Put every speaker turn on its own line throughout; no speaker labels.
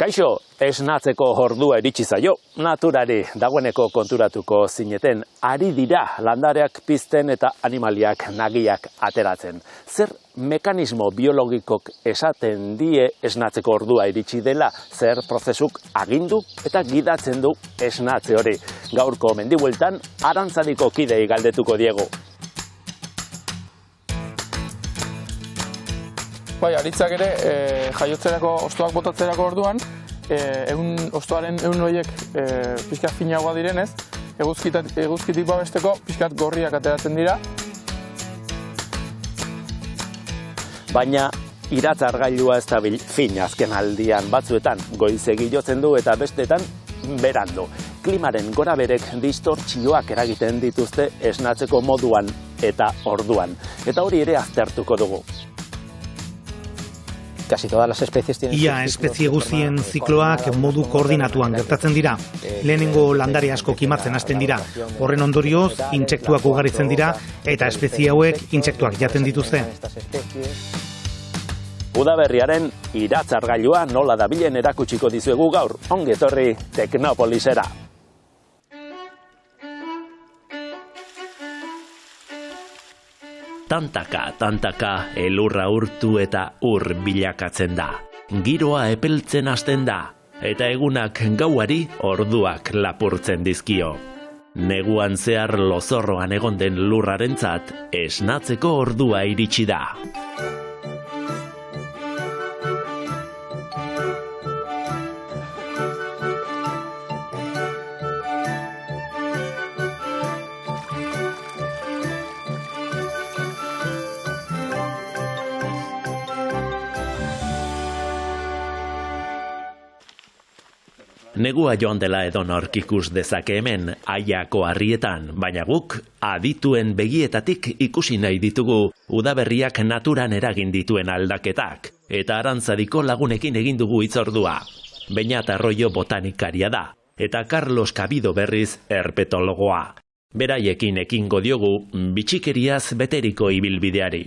Kaixo, esnatzeko ordua iritsi zaio. Naturari dagoeneko konturatuko zineten, ari dira landareak pizten eta animaliak nagiak ateratzen. Zer mekanismo biologikok esaten die esnatzeko ordua iritsi dela, zer prozesuk agindu eta gidatzen du esnatze hori. Gaurko mendibueltan Arantzadiko kidei galdetuko diegu.
Bai, aritzak ere, jaiotzerako, ostoak botatzerako orduan, ostoaren ehun horiek pixkat finagoa direnez, eguzkitik babesteko pixkat gorriak ateratzen dira.
Baina iratzargailua ez dabil fin azken aldian batzuetan goizegi jotzen du eta bestetan berandu. Klimaren goraberek distortzioak eragiten dituzte esnatzeko moduan eta orduan. Eta hori ere aztertuko dugu.
Ia espezie guztien zikloak modu koordinatuan gertatzen dira. Lehenengo landare asko kimatzen hasten dira. Horren ondorioz, intsektuak ugaritzen dira eta espezie hauek intsektuak jaten dituzte.
Udaberriaren iratzargailua nola dabilen erakutsiko dizuegu gaur. Ongi etorri Teknopolisera. Tantaka, elurra urtu eta ur bilakatzen da. Giroa epeltzen hasten da, eta egunak gauari orduak lapurtzen dizkio. Neguan zehar lozorroan egon den lurrarentzat esnatzeko ordua iritsi da. Negua joan dela edonork ikus dezake hemen, Aiako harrietan, baina guk adituen begietatik ikusi nahi ditugu udaberriak naturan eragin dituen aldaketak, eta Arantzadiko lagunekin egin dugu hitzordua. Beñat Arroyo botanikaria da, eta Carlos Cabido berriz herpetologoa. Beraiekin ekingo diogu bitxikeriaz beteriko ibilbideari.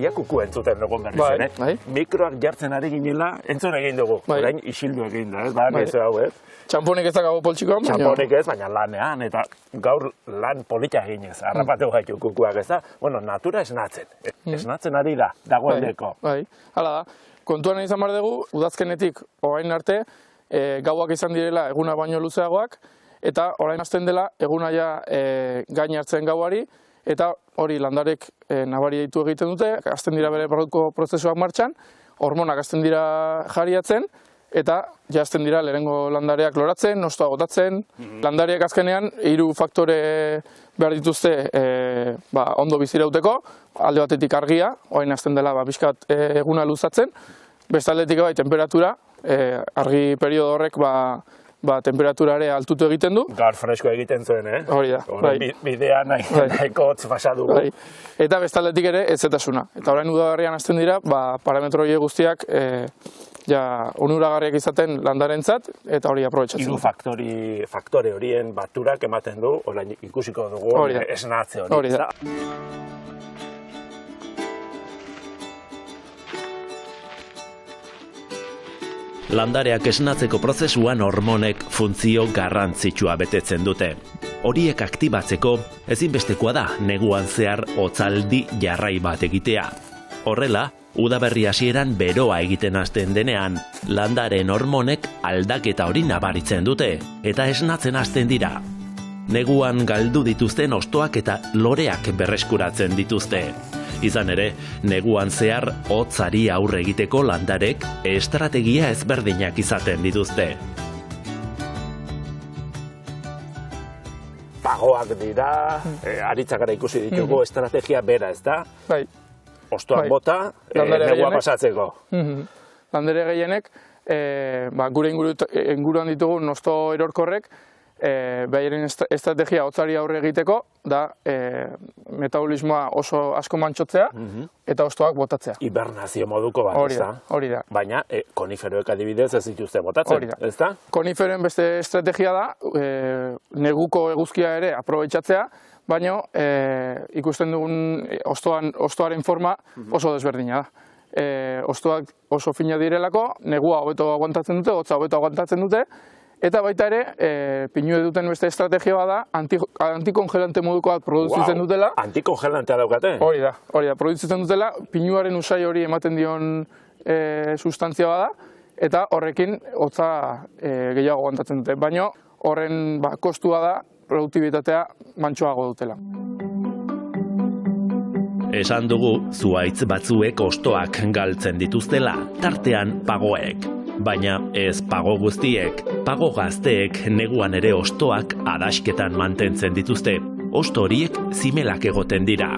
Iakuku entzuten dugun berriz, Mikroak jartzen ari ginela, entzun egin dugu. Orain isildu egin da, ez? Baina hau, ez?
Txamponek ez dakago poltsikoan, baina...
Txamponek ez, baina lanean, eta gaur lan polita eginez, harrapatu gaitu kukuak, ez da? Bueno, natura esnatzen. Esnatzen ari da, dagoeneko.
Bai, hala da. Kontuan izan behar dugu, udazkenetik orain arte, gauak izan direla eguna baino luzeagoak, eta orain hasten dela eguna ja gain hartzen gauari, eta hori landarek nabari ditu egiten dute, hasten dira bere produktu prozesuak martxan, hormonak hasten dira jariatzen, eta hasten dira lehenengo landareak loratzen, nostoa gotatzen. Landareak azkenean 3 faktore behar dituzte ondo bizirauteko, alde batetik argia, orain hasten dela pixkat eguna luzatzen, beste aldetik bai temperatura, argi periodo horrek temperatura ere altutu egiten du.
Gaur fresko egiten zuen,
Hori da.
Bidea nahiko hotz pasa dugu.
Eta bestaldetik ere etzetasuna. Eta orain udaberrian hasten dira, parametro horiek guztiak onuragarriak izaten landarentzat, eta hori aprobetxatzen.
3 faktore horien baturak ematen du, orain ikusiko dugu esnatze hori.
Hori da.
Landareak esnatzeko prozesuan hormonek funtzio garrantzitsua betetzen dute. Horiek aktibatzeko ezinbestekoa da neguan zehar hotzaldi jarrai bat egitea. Horrela, udaberri hasieran beroa egiten hasten denean, landaren hormonek aldaketa hori nabaritzen dute eta esnatzen hasten dira. Neguan galdu dituzten hostoak eta loreak berreskuratzen dituzte. Izan ere, neguan zehar hotzari aurre egiteko landarek estrategia ezberdinak izaten dituzte. Pagoak dira, aritzakara ikusi ditugu estrategia bera, ez da?
Bai.
Hostoak bota, negua pasatzeko.
Landare gehienek, gure inguruan ditugu nosto erorkorrek, behairen estrategia hotzari aurre egiteko da metabolismoa oso asko mantxotzea eta hostoak botatzea.
Hibernazio moduko bat, ez da?
Hori da.
Baina koniferoek adibidez ez dituzte botatzen, ez da?
Koniferoen beste estrategia da, neguko eguzkia ere aprobetxatzea, baina ikusten dugun hostoaren forma oso desberdina da. Hostoak oso fina direlako, negua hobeto aguantatzen dute, hotza hobeto aguantatzen dute, eta baita ere, pinue duten beste estrategia bada, antikongelante moduko bat produzitzen dutela.
Antikongelantea daukate?
Hori da, produzitzen dutela, pinuaren usai hori ematen dion sustantzia bada, eta horrekin hotza gehiago aguantatzen dute. Baina horren kostua da, produktibitatea mantsoago dutela.
Esan dugu, zuhaitz batzuek hostoak galtzen dituztela, tartean pagoek. Baina ez pago guztiek, pago gazteek neguan ere hostoak adasketan mantentzen dituzte. Hosto horiek zimelak egoten dira.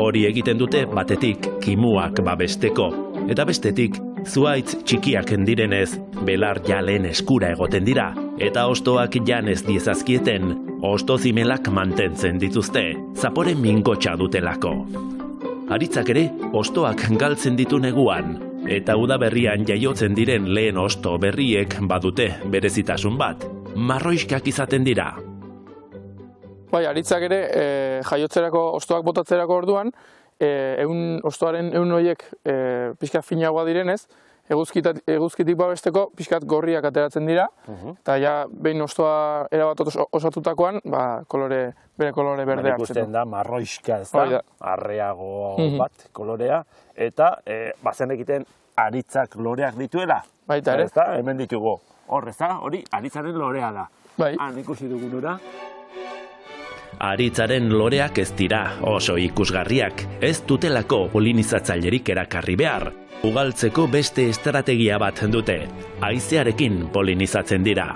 Hori egiten dute batetik kimuak babesteko, eta bestetik zuhaitz txikiak direnez, belar jalen eskura egoten dira, eta hostoak janez diezazkieten, hosto zimelak mantentzen dituzte, zapore mingotxa dutelako. Aritzak ere, hostoak galtzen ditu neguan, eta udaberrian jaiotzen diren lehen hosto berriek badute berezitasun bat, marroiskak izaten dira.
Bai, aritzak ere, jaiotzerako hostoak botatzerako orduan, hostoaren ehun horiek pixka finagoa direnez, eguzkitik babesteko pixkat gorriak ateratzen dira, eta ja behin hostoa erabat osatutakoan, bere kolore berdea hartzen du.
Ikusten da marroiska, ez da, arreago bat kolorea, eta bazen egiten aritzak loreak dituela.
Baita ere.
Ez da, hemen ditugu. Hor, ez da, hori aritzaren lorea da.
Bai.
Ikusi dugunura.
Aritzaren loreak ez dira oso ikusgarriak, ez dutelako polinizatzailerik erakarri behar. Ugaltzeko beste estrategia bat dute, haizearekin polinizatzen dira.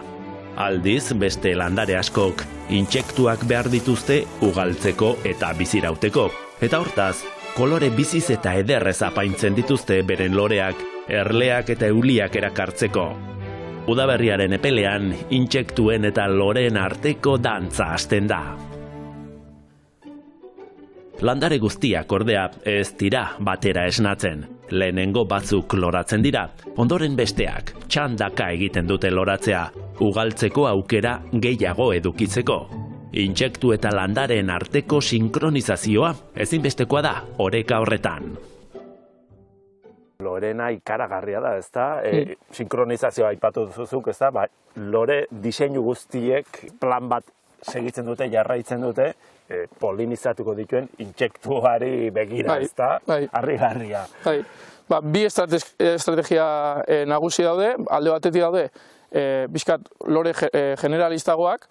Aldiz, beste landare askok, intsektuak behar dituzte ugaltzeko eta bizirauteko. Eta hortaz, kolore biziz eta ederrez apaintzen dituzte beren loreak, erleak eta euliak erakartzeko. Udaberriaren epelean, intsektuen eta loreen arteko dantza hasten da. Landare guztiak ordea ez dira batera esnatzen. Lehenengo batzuk loratzen dira, ondoren besteak txandaka egiten dute loratzea, ugaltzeko aukera gehiago edukitzeko. Intsektu eta landaren arteko sinkronizazioa ezinbestekoa da oreka horretan.
Lorena ikaragarria da, ez da? Sinkronizazioa aipatu duzuzuk, ez da? Lore diseinu guztiek plan bat segitzen dute, jarraitzen dute, polinizatuko dituen intsektuari begira, ez da? Harrigarria.
Bi estrategia nagusi daude, alde batetik daude, bizkat lore generalistagoak,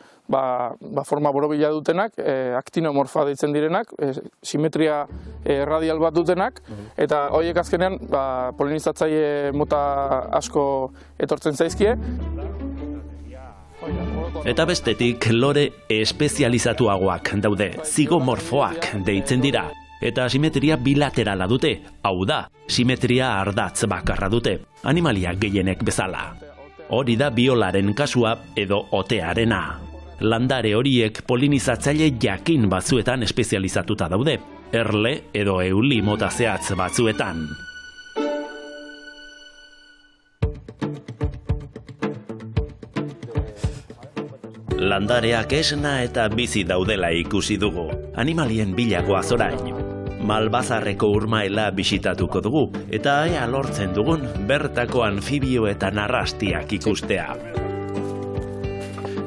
forma borobila dutenak, aktinomorfa deitzen direnak, simetria radial bat dutenak, eta horiek azkenean polinizatzaile mota asko etortzen zaizkie.
Eta bestetik lore espezializatuagoak daude, zigomorfoak deitzen dira, eta simetria bilaterala dute, hau da, simetria ardatz bakarra dute, animalia gehienek bezala. Hori da biolaren kasua edo otearena. Landare horiek polinizatzaile jakin batzuetan espezializatuta daude, erle edo euli mota zehatz batzuetan. Landareak esna eta bizi daudela ikusi dugu, animalien bilagoaz orain. Malbazarreko urmaela bisitatuko dugu, eta ea lortzen dugun bertako anfibio eta narrastiak ikustea.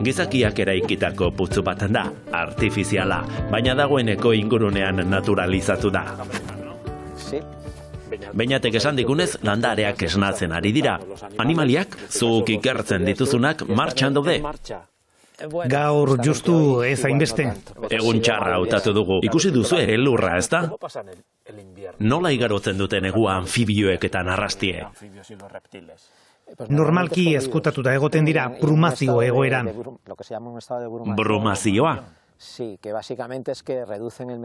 Gizakiak eraikitako putzu bat da, artifiziala, baina dagoeneko ingurunean naturalizatu da. Beinatek esan digunez, landareak esnatzen ari dira. Animaliak, zuk ikertzen dituzunak, martxan daude.
Gaur justu ez hainbeste.
Egun txarra hautatu dugu. Ikusi duzu elurra, ez da? Nola igarotzen duten negua anfibioek eta narrastie?
Normalki ezkutatuta egoten dira brumazio egoeran.
Brumazioa?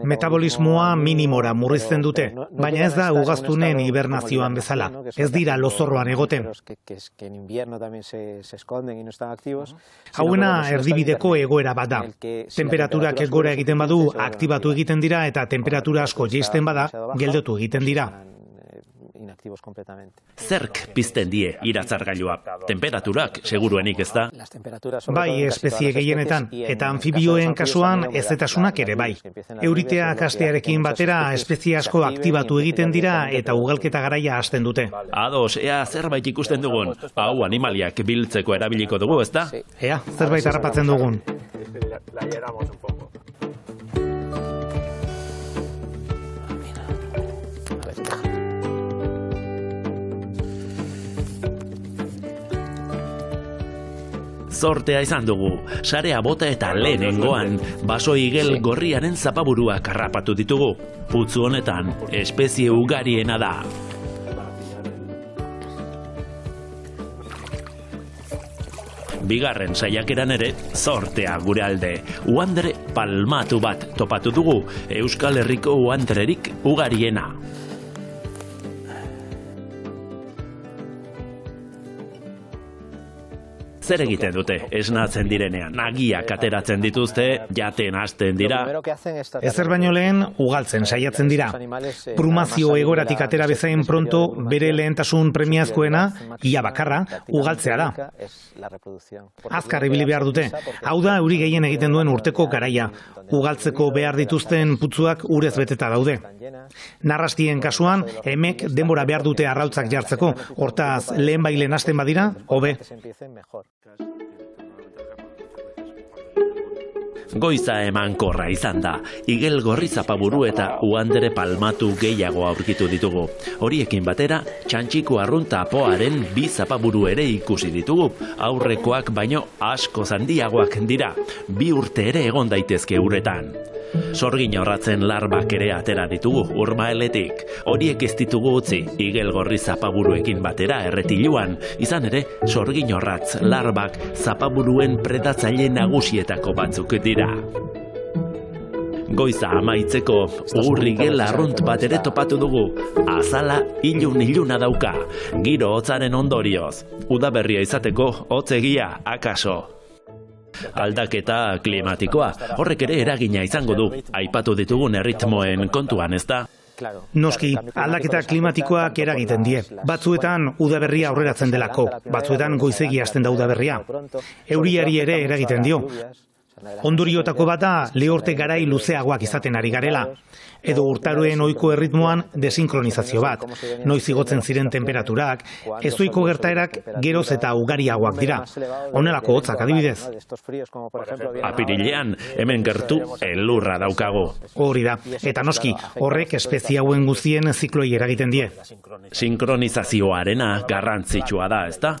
Metabolismoa minimora murrizten dute, baina ez da ugaztunen hibernazioan bezala, ez dira lozorroan egoten. Hauena erdibideko egoera bat da. Temperaturak gora egiten badu aktibatu egiten dira eta temperatura asko jaisten bada geldotu egiten dira.
Zerk pizten die iratzargailua? Temperaturak seguruenik ez da?
Bai, espezie gehienetan, eta anfibioen kasuan ezetasunak ere bai. Euriteak hastearekin batera espezie asko aktibatu egiten dira eta ugalketa garaia hasten dute.
Ados, ea zerbait ikusten dugun. Hau animaliak biltzeko erabiliko dugu, ez da?
Ea, zerbait harrapatzen dugun.
Zortea izan dugu, sarea bota eta lehenengoan, baso igel gorriaren zapaburuak harrapatu ditugu. Putzu honetan, espezie ugariena da. Bigarren saiakeran ere, zortea gure alde. Uandre palmatu bat topatu dugu, Euskal Herriko uandrerik ugariena. Zer egiten dute, esnatzen direnean, nagiak ateratzen dituzte, jaten hasten dira.
Ezer baino lehen, ugaltzen saiatzen dira. Prumazio egoratik atera bezain pronto, bere lehentasun premiazkoena, ia bakarra, ugaltzea da. Azkar ibili behar dute. Hau da, euri gehien egiten duen urteko garaia. Ugaltzeko behar dituzten putzuak urez beteta daude. Narrastien kasuan, emek denbora behar dute arrautzak jartzeko, hortaz lehen bailen hasten badira, hobe.
Goiza emankorra izan da, igel gorri zapaburu eta uandere palmatu gehiago aurkitu ditugu. Horiekin batera, txantxiko arrunta apoaren 2 zapaburu ere ikusi ditugu, aurrekoak baino asko handiagoak dira, 2 urte ere egon daitezke uretan. Sorgin horratzen larbak ere atera ditugu urmaeletik. Horiek ez ditugu utzi, igel gorri zapaburuekin batera erretiluan, izan ere, sorgin horratz larbak zapaburuen predatzaile nagusietako batzuk dira. Goiza amaitzeko, urrigel arrunt bat ere topatu dugu. Azala iluna dauka, giro hotzaren ondorioz. Udaberria izateko hotzegia, akaso. Aldaketa klimatikoa, horrek ere eragina izango du, aipatu ditugun erritmoen kontuan, ez da?
Noski, aldaketa klimatikoak eragiten die. Batzuetan udaberria aurreratzen delako, batzuetan goizegi hasten da udaberria. Euriari ere eragiten dio. Ondoriotako bat da lehorte garai luzeagoak izaten ari garela, edo urtaroen ohiko erritmoan desinkronizazio bat, noiz igotzen ziren temperaturak, ezohiko gertaerak geroz eta ugariagoak dira. Honelako hotzak adibidez.
Apirilean, hemen gertu elurra daukago.
Hori da, eta noski, horrek espezie hauen guztien zikloi eragiten die.
Sinkronizazioarena garrantzitsua da, ezta?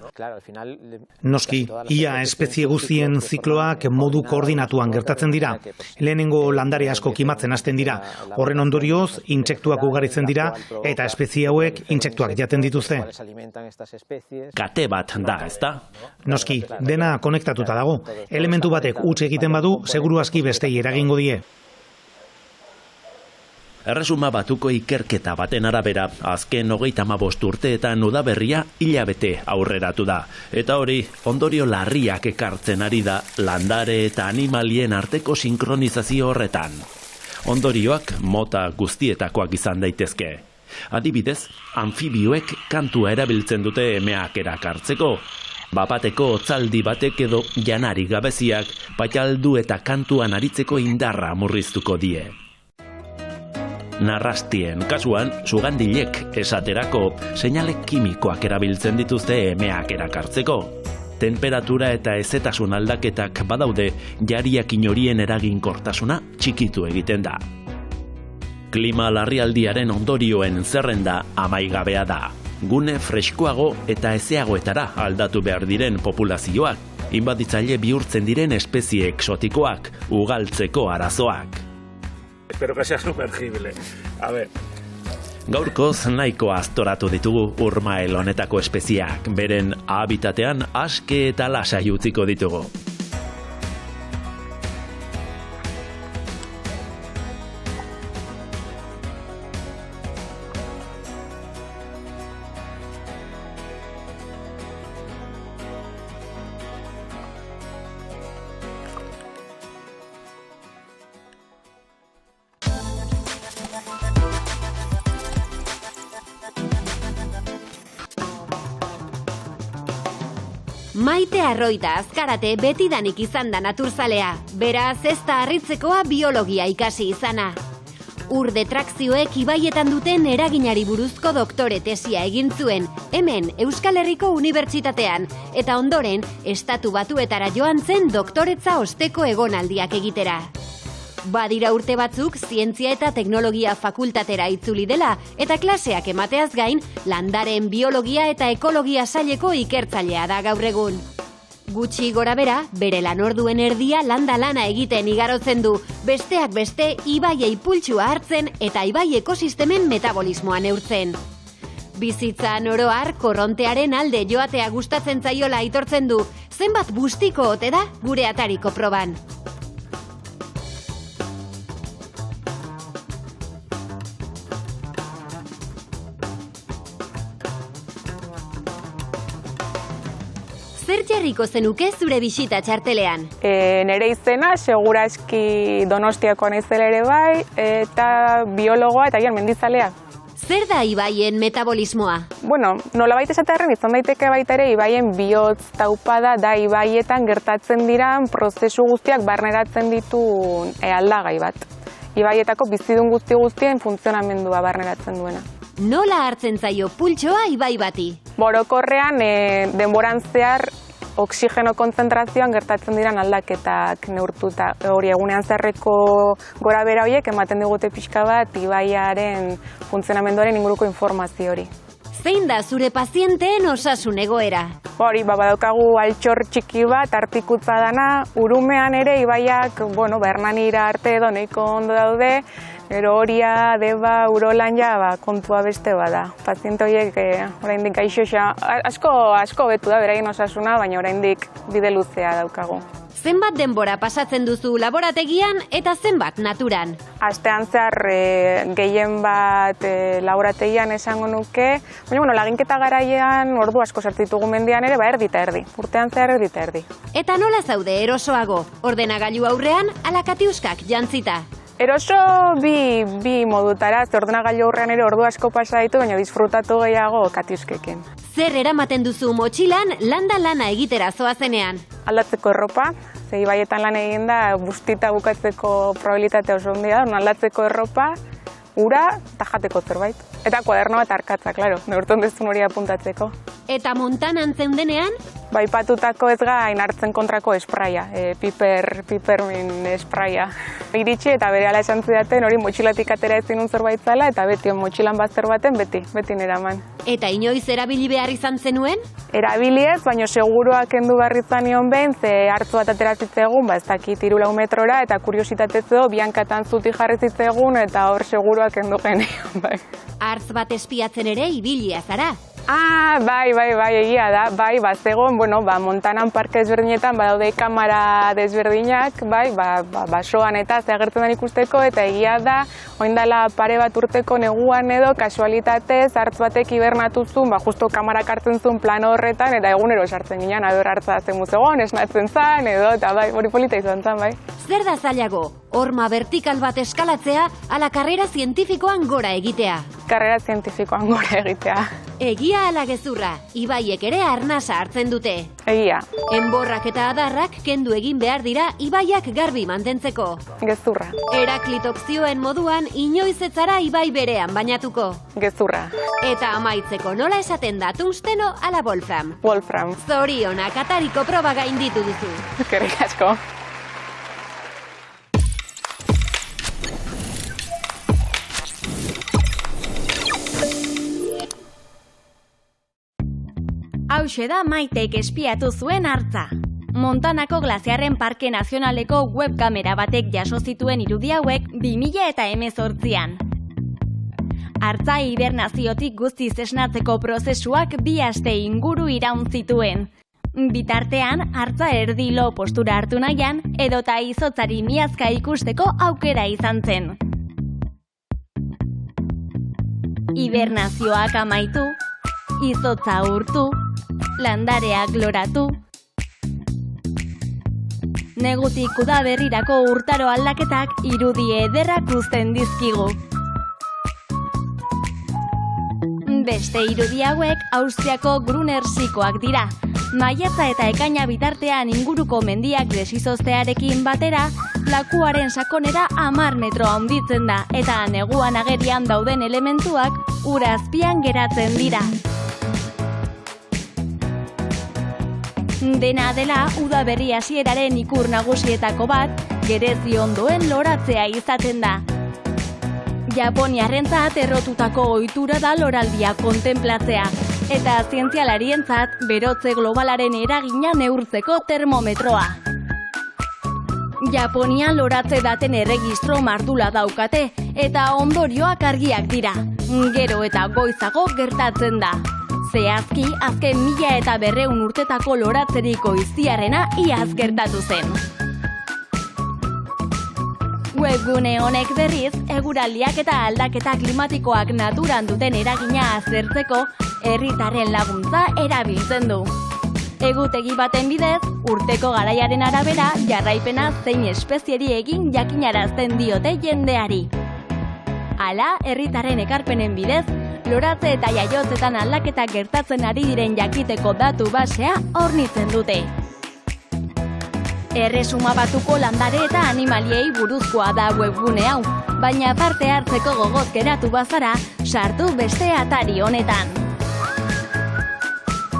Noski, ia espezie guztien zikloak modu koordinatuan gertatzen dira. Lehenengo landare asko kimatzen hasten dira. Horren ondorioz, intsektuak ugaritzen dira eta espezie hauek intsektuak jaten dituzte.
Kate bat da, ezta?
Noski, dena konektatuta dago. Elementu batek huts egiten badu, seguru aski bestei eragingo die.
Erresuma Batuko ikerketa baten arabera, azken 35 urteetan udaberria hilabete aurreratu da. Eta hori, ondorio larriak ekartzen ari da landare eta animalien arteko sinkronizazio horretan. Ondorioak mota guztietakoak izan daitezke. Adibidez, anfibioek kantua erabiltzen dute emeak erakartzeko. Bapateko otzaldi batek edo janari gabeziak paitaldu eta kantuan aritzeko indarra murriztuko die. Narrastien kasuan, sugandilek esaterako seinale kimikoak erabiltzen dituzte emeak erakartzeko. Temperatura eta hezetasun aldaketak badaude jariakin horien eraginkortasuna txikitu egiten da. Klima larrialdiaren ondorioen zerrenda amaigabea da. Gune freskoago eta ezeagoetara aldatu behar diren populazioak, inbaditzaile bihurtzen diren espezie eksotikoak, ugaltzeko arazoak.
Espero que sea sumergible. A ver.
Gaurkoz nahiko aztoratu ditugu urmael honetako espezieak, beren habitatean aske eta lasai utziko ditugu.
Maite Arroita Azkarate betidanik izan da naturzalea, beraz ez da harritzekoa biologia ikasi izana. Ur detrakzioek ibaietan duten eraginari buruzko doktore tesia egin zuen, hemen Euskal Herriko Unibertsitatean, eta ondoren Estatu Batuetara joan zen doktoretza osteko egonaldiak egitera. Badira urte batzuk zientzia eta teknologia fakultatera itzuli dela eta klaseak emateaz gain landaren biologia eta ekologia saileko ikertzailea da gaur egun. Gutxi gorabera, bere lanorduen erdia landa-lana egiten igarotzen du, besteak beste ibaiei pultsua hartzen eta ibai ekosistemen metabolismoa neurtzen. Bizitzan oro har korrontearen alde joatea gustatzen zaiola aitortzen du, zenbat bustiko ote da gure atariko proban. Zer jarriko zenuke zure bisita txartelean?
Nere izena, seguraski Donostiakoa naizela ere bai, eta biologoa eta mendizalea.
Zer da ibaien metabolismoa?
Bueno, nolabait esatearren izan daiteke baita ere ibaien bihotz taupada da ibaietan gertatzen diran prozesu guztiak barneratzen ditu aldagai bat. Ibaietako bizidun guztien funtzionamendua barneratzen duena.
Nola hartzen zaio pultsoa ibai bati?
Borokorrean denboran zehar oksigeno kontzentrazioan gertatzen diran aldaketak neurtuta. Hori egunean zerreko gora bera horiek ematen digute pixka bat ibaiaren funtzionamenduaren inguruko informazio hori.
Zein da zure pazienteen osasun egoera?
Hori, badaukagu altxor txiki bat, artikutza dana, urumean ere ibaiak, Bernanira arte edo nahiko ondo daude, gero Horia, Deba, Urolan kontua beste bada. Paziente horiek oraindik gaixo asko betu da beraien osasuna, baina oraindik bide luzea daukagu.
Zenbat denbora pasatzen duzu laborategian eta zenbat naturan?
Astean zehar gehien bat laborategian esango nuke, baina laginketa garaian ordu asko sartitugu mendian ere, erdi eta erdi. Urtean zehar erdi eta erdi.
Eta nola zaude erosoago? Ordenagailu aurrean ala katiuskak jantzita?
Eroso bi modutara, ordenagailu aurrean ere ordu asko pasa ditu, baina disfrutatu gehiago katiuskekin.
Zer eramaten duzu motxilan landa-lana egitera zoazenean?
Aldatzeko erropa, ibaietan lan egin da, bustita bukatzeko probabilitatea oso handia da, aldatzeko erropa, ura eta jateko zerbait. Eta kuaderno bat arkatza, klaro, neurton dezun hori apuntatzeko.
Eta montanan zeundenean?
Baipatutako ez gain hartzen kontrako espraia, pipermin espraia. Iritsi eta bere ala esan zidaten hori motxilatik atera ezin zerbait zala eta beti motxilan bazter baten beti neraman.
Eta inoiz erabili behar izan zenuen?
Erabili ez, baina seguruak kendu behar izan nion behin, ze hartzu bat atera zitzegun, ez dakit 3 metrora eta kuriositatez edo biankatan zuti jarri zitzegun eta hor seguruak kendu genion bai.
Hartz bat espiatzen ere ibilia zara?
Bai, egia da, bazegon, montanan parke desberdinetan badaude kamera desberdinak, basoan eta agertzen den ikusteko, eta egia da, oindala pare bat urteko neguan edo, kasualitatez, hartz batek hibernatuzun, justo kamarak hartzen zuen plano horretan, eta egunero sartzen ginen, hartza zen muzegon, esnatzen zan, edo, eta hori polita izan zan, bai.
Zer da zailago? Horma vertikal bat eskalatzea, ala karrera zientifikoan gora egitea?
Karrera zientifikoan gora egitea.
Egia ala gezurra, ibaiek ere arnasa hartzen dute.
Egia.
Enborrak eta adarrak kendu egin behar dira ibaiak garbi mantentzeko.
Gezurra.
Heraklitok zioen moduan inoiz ez zara ibai berean bainatuko.
Gezurra.
Eta amaitzeko nola esaten da tungsteno ala wolfram?
Wolfram.
Zorionak atariko proba gainditu duzu.
Eskerrik asko.
Hauxe da Maitek espiatu zuen hartza. Montanako Glaziarren Parke Nazionaleko webkamera batek jaso zituen irudi hauek 2018an. Hartza hibernaziotik guztiz esnatzeko prozesuak 2 aste inguru iraun zituen. Bitartean, hartza erdilo postura hartu nahian, edota izotzari miazka ikusteko aukera izan zen. Hibernazioak amaitu, izotza urtu, landareak loratu. Negutik udaberrirako urtaro aldaketak irudi ederrak uzten dizkigu. Beste irudi hauek Austriako Grunersikoak dira. Maiatza eta ekaina bitartean inguruko mendiak desizoztearekin batera, lakuaren sakonera 10 metro handitzen da eta neguan agerian dauden elementuak ura azpian geratzen dira. Dena dela, udaberri hasieraren ikur nagusietako bat, gerezi ondoen loratzea izaten da. Japoniarrentzat errotutako ohitura da loraldia kontenplatzea, eta zientzialarientzat berotze globalaren eragina neurtzeko termometroa. Japonia loratze daten erregistro mardula daukate, eta ondorioak argiak dira. Gero eta goizago gertatzen da. Zehazki, azken 1200 urtetako loratzeriko iztiarrena iaz gertatu zen. Webgune honek berriz, eguraldiak eta aldaketa klimatikoak naturan duten eragina aztertzeko herritarren laguntza erabiltzen du. Egutegi baten bidez, urteko garaiaren arabera jarraipena zein espezieri egin jakinarazten diote jendeari. Hala, herritarren ekarpenen bidez, loratze eta jaiotzetan aldaketak gertatzen ari diren jakiteko datu basea hornitzen dute. Erresuma batuko landare eta animaliei buruzkoa da webgune hau, baina parte hartzeko gogoz geratu bazara, sartu beste atari honetan.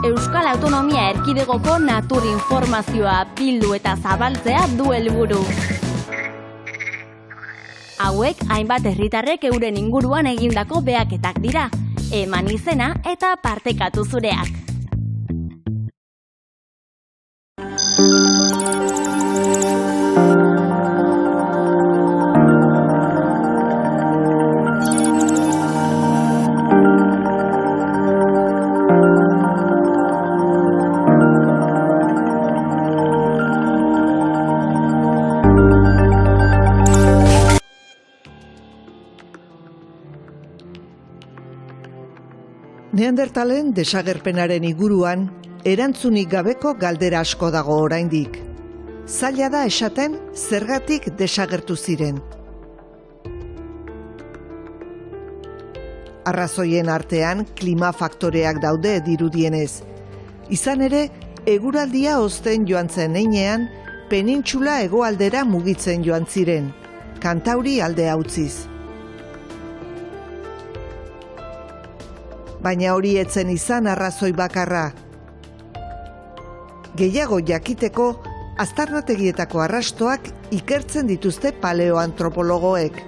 Euskal Autonomia Erkidegoko natur informazioa bildu eta zabaltzea du helburu. Hauek hainbat herritarrek euren inguruan egindako behaketak dira, eman izena eta partekatu zureak.
Neandertalen desagerpenaren inguruan erantzunik gabeko galdera asko dago oraindik. Zaila da esaten zergatik desagertu ziren. Arrazoien artean klima faktoreak daude dirudienez. Izan ere, eguraldia hozten joan zen heinean, penintxula hegoaldera mugitzen joan ziren, Kantauri aldea utziz. Baina hori etzen izan arrazoi bakarra. Gehiago jakiteko, aztarnategietako arrastoak ikertzen dituzte paleoantropologoek.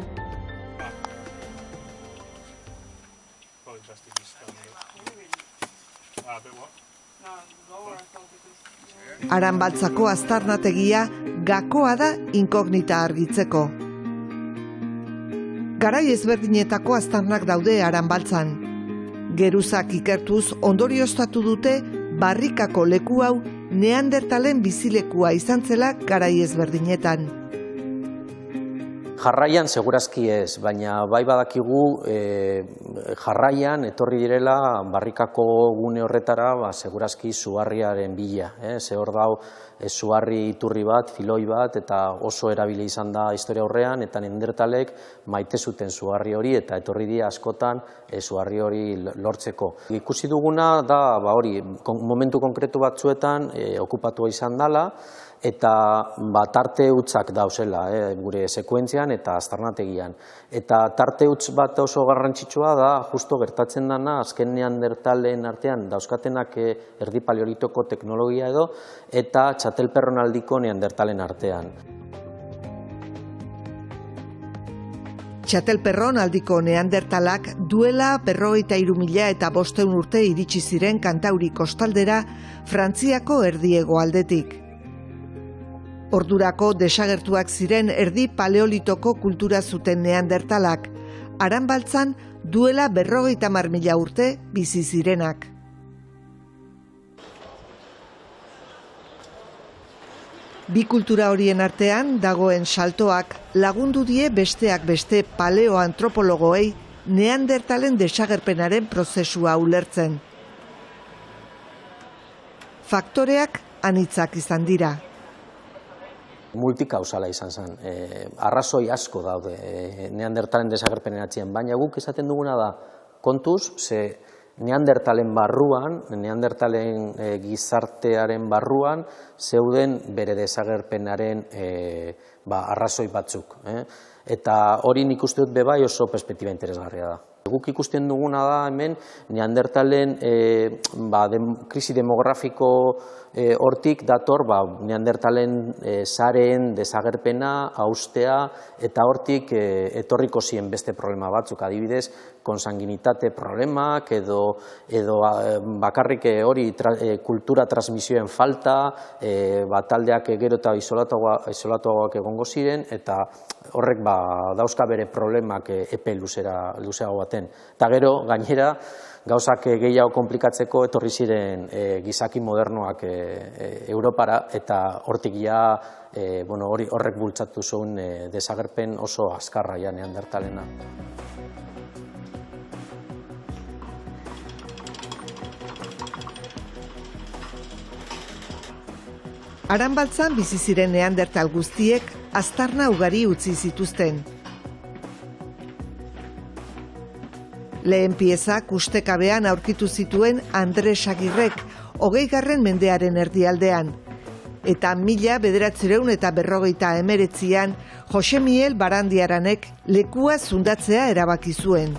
Aranbaltzako aztarnategia gakoa da inkognita argitzeko. Garai ezberdinetako aztarnak daude Aranbaltzan. Geruzak ikertuz ondorioztatu dute barrikako leku hau Neandertalen bizilekua izan zela garai ezberdinetan.
Jarraian segurazki ez, baina bai badakigu jarraian etorri direla barrikako gune horretara segurazki zuharriaren bila. Ze hor dau zuharri iturri bat, filoi bat, eta oso erabili izan da historia horrean, eta Neandertalek maite zuten zuharri hori, eta etorri dira askotan zuharri hori lortzeko. Ikusi duguna da hori momentu konkretu batzuetan okupatua izan dela, eta tarte hutzak dauzela gure sekuentzian eta aztarnategian. Eta tarte hutz bat oso garrantzitsua da, justo gertatzen dana, azken Neandertalen artean dauzkatenak erdi paleolitoko teknologia edo, eta txatelperron aldiko Neandertalen artean.
Txatelperron aldiko Neandertalak duela 53.000 eta 500 urte iritsi ziren Kantauri kostaldera Frantziako erdiego aldetik. Ordurako desagertuak ziren erdi paleolitoko kultura zuten Neandertalak, Aranbaltzan duela 50.000 urte bizi zirenak. Bi kultura horien artean dagoen saltoak lagundu die besteak beste paleoantropologoei Neandertalen desagerpenaren prozesua ulertzen. Faktoreak anitzak izan dira.
Multikausala izan zen. Arrazoi asko daude Neandertalen desagerpenen atzean, baina guk esaten duguna da kontuz, ze Neandertalen barruan, Neandertalen gizartearen barruan, zeuden bere desagerpenaren arrazoi batzuk. Eta hori nik uste dut bebai oso perspektiba interesgarria da. Guk ikusten duguna da hemen Neandertalen krisi demografiko hortik dator Neandertalen sareen desagerpena, haustea, eta hortik etorriko ziren beste problema batzuk, adibidez, konsanguinitate problemak edo bakarrik hori kultura transmisioen falta, taldeak gero eta isolatuagoak egongo ziren, eta horrek dauzka bere problemak epe luzeago baten. Eta gero, gainera, gauzak gehiago konplikatzeko etorri ziren gizaki modernoak Europara, eta hortik horrek bultzatu zuen desagerpen oso azkarra Neandertalena.
Aranbaltzan bizi ziren Neandertal guztiek aztarna ugari utzi zituzten. Lehen piezak ustekabean aurkitu zituen Andres Agirrek 20. mendearen erdialdean. Eta 1949an Jose Miel Barandiaranek lekua zundatzea erabaki zuen.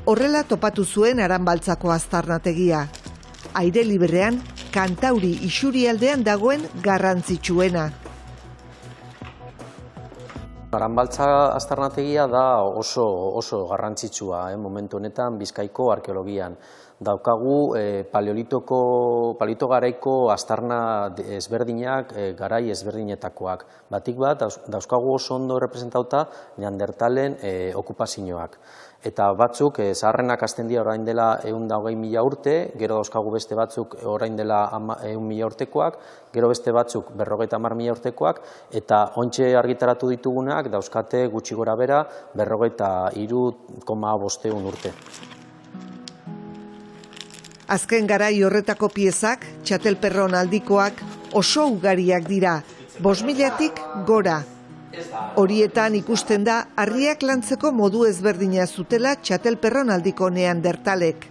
Horrela topatu zuen Aranbaltzako aztarnategia. Aire librean, Kantauri isurialdean dagoen garrantzitsuena.
Aranbaltza aztarnategia da oso garrantzitsua momentu honetan Bizkaiko arkeologian. Daukagu paleolito garaiko aztarna ezberdinak, garai ezberdinetakoak. Batik bat, dauzkagu oso ondo representauta Neandertalen okupazioak. Eta batzuk, zaharrenak hasten dira orain dela 120.000 urte, gero dauzkagu beste batzuk orain dela 100.000 urtekoak, gero beste batzuk 50.000 urtekoak, eta ontxe argitaratu ditugunak dauzkate gutxi gora bera 53,5 urte.
Azken garai horretako piezak, txatelperron aldikoak, oso ugariak dira, 5.000-tik gora. Horietan ikusten da, harriak lantzeko modu ezberdina zutela txatelperron aldiko Neandertalek.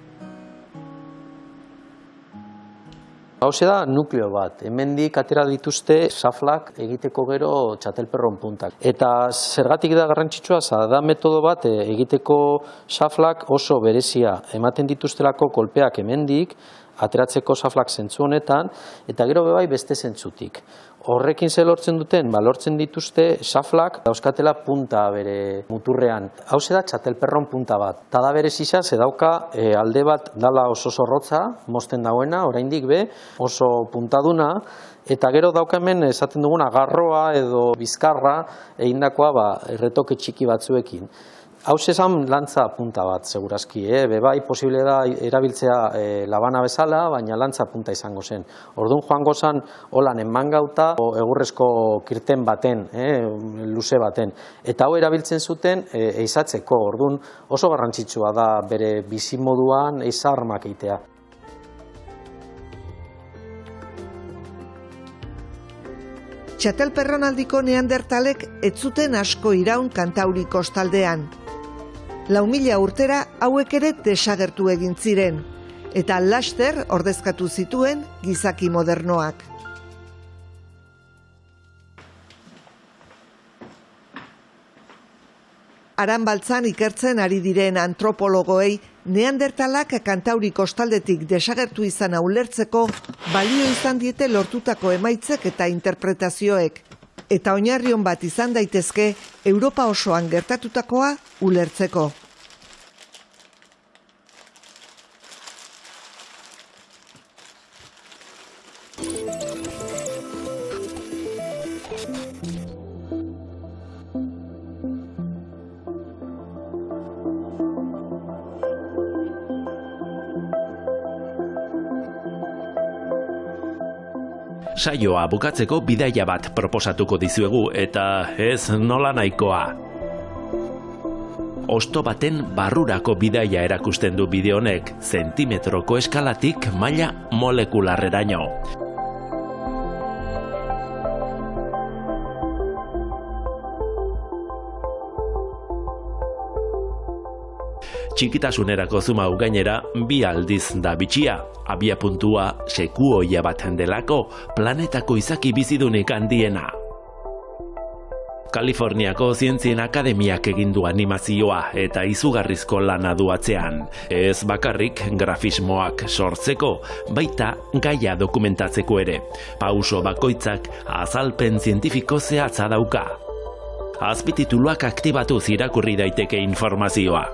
Hauze da nukleo bat, hemendik atera dituzte xaflak egiteko gero txatelperron puntak. Eta zergatik da garrantzitsua, da metodo bat egiteko xaflak oso berezia. Ematen dituztelako kolpeak hemendik, ateratzeko xaflak zentzu honetan, eta gero bebai beste zentzutik. Horrekin ze lortzen duten, lortzen dituzte xaflak dauzkatela punta bere muturrean. Hauze da txatelperron punta bat. Ta da bere zisa, ze dauka alde bat dala oso zorrotza, mozten dagoena, oraindik be, oso puntaduna, eta gero dauka hemen esaten duguna garroa edo bizkarra egindakoa erretoke txiki batzuekin. Hauze esan lantza punta bat, segurazki, bebai posible da erabiltzea labana bezala, baina lantza punta izango zen. Orduan joango zen, holan enmangauta, egurrezko kirten baten, luze baten. Eta hau erabiltzen zuten eizatzeko, orduan oso garrantzitsua da bere bizimoduan eiza armak egitea.
Txatelperron aldiko Neandertalek ez zuten asko iraun Kantauri kostaldean. 4.000 urtera hauek ere desagertu egin ziren, eta laster ordezkatu zituen gizaki modernoak. Aranbaltzan ikertzen ari diren antropologoei Neandertalak Kantauri kostaldetik desagertu izana ulertzeko balio izan diete lortutako emaitzek eta interpretazioek. Eta oinarri on bat izan daitezke Europa osoan gertatutakoa ulertzeko.
Saioa bukatzeko bidaia bat proposatuko dizuegu eta ez nola nahikoa. Hosto baten barrurako bidaia erakusten du bideo honek, zentimetroko eskalatik maila molekularreraino. Txikitasunerako zumau gainera 2 aldiz da bitxia, abiapuntua sekuoia bat delako planetako izaki bizidunik handiena. Kaliforniako Zientzien Akademiak egindu animazioa eta izugarrizko lana du atzean. Ez bakarrik grafismoak sortzeko, baita gaia dokumentatzeko ere. Pauso bakoitzak azalpen zientifiko zehatza dauka. Azpitituluak aktibatuz irakurri daiteke informazioa.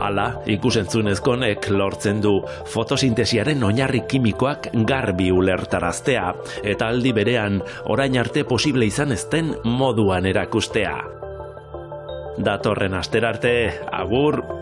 Hala, ikusentzunezko honek lortzen du fotosintesiaren oinarri kimikoak garbi ulertaraztea, eta aldi berean orain arte posible izan ez den moduan erakustea. Datorren asterarte, agur!